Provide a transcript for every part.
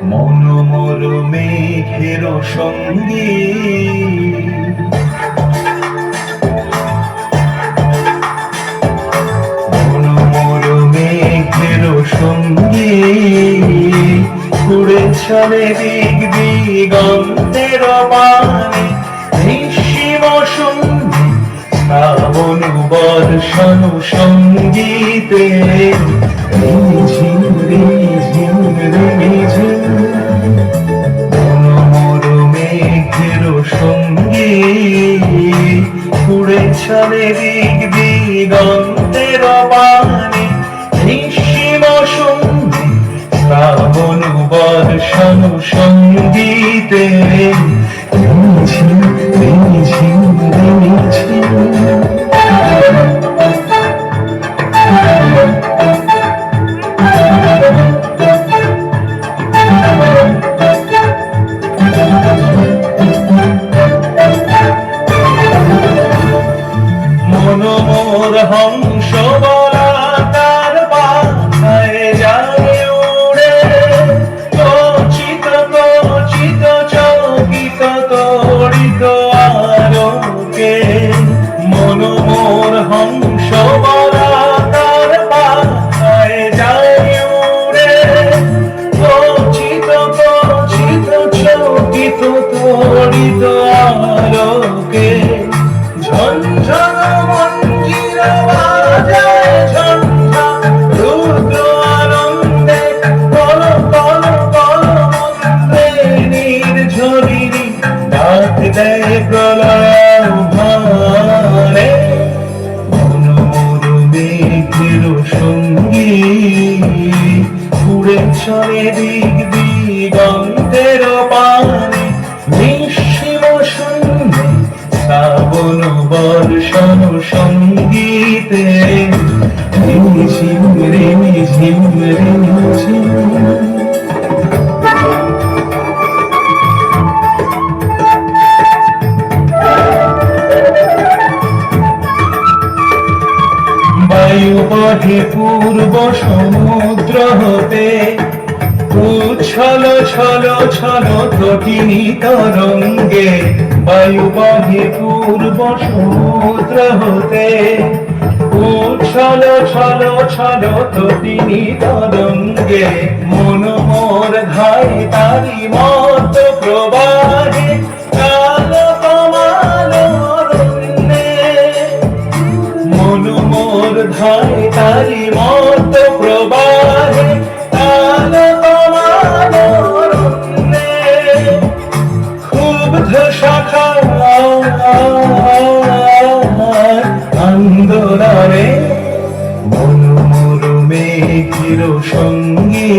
মনোমর মেঘের সঙ্গী মনোমর মেঘের সঙ্গী উড়ে চলে দিক দিগন্তের পানে নিঃসীম সঙ্গী শ্রাবণ বর্ষণ সঙ্গীতে ঝিম ঝিম ঝিম মনোমর মেঘের সঙ্গী উড়ে চলে দিক দিগন্তের পানে নিঃসীম সঙ্গী শ্রাবণ বর্ষণ সঙ্গীতে ঝিম ঝিম ঝিম মনোমর হংস বলাকার বাছায় যায় উড়ে কচিত কচিত চকিত তড়িত আলোকে মনোমর হংস বলাকার বাছায় যায় উড়ে কচিত কচিত চকিত তড়িত আলোকে ঝঞ্ঝন মঞ্জির বাজায় ঝঞ্ঝা রুদ্র আনন্দে কল কল কল মন্ত্রে নির্ঝরিণী ডাক দেয় প্রলয় ভারে মনোমর মেঘের সঙ্গী উড়ে চলে দিক দিগন্তের পানে নিঃসীম শূন্যে শ্রাবণ বর্ষণ সঙ্গীতে ঝিম রিম ঝিম রিম ঝিম বায়ু বহে পূর্ব সমুদ্র হতে উচ্ছল ছল ছল তটিনী তরঙ্গে বায়ু বহে পূর্ব সমুদ্র হতে উচ্ছল ছল ছল তটিনী তরঙ্গে মনোমর ধায় তারি মত প্রবাহে কাল কমাল অরণ্যে মনোমর ধায় তারি মত প্রবাহে কাল কমাল অরণ্যে ক্ষুব্ধ শাখা আন্দোলনে মনোমর মেঘের সঙ্গী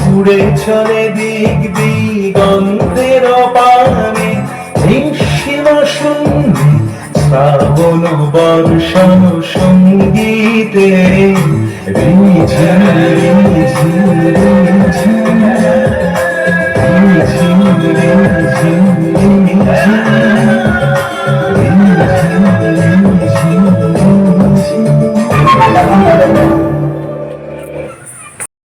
উড়ে চলে দিক দিগন্তের পানে নিঃসীম সঙ্গী শ্রাবণ বর্ষণ সঙ্গীতে রিম ঝিম রিম ঝিম রিম ঝিম রিম ঝিম রিম ঝিম রিম ঝিম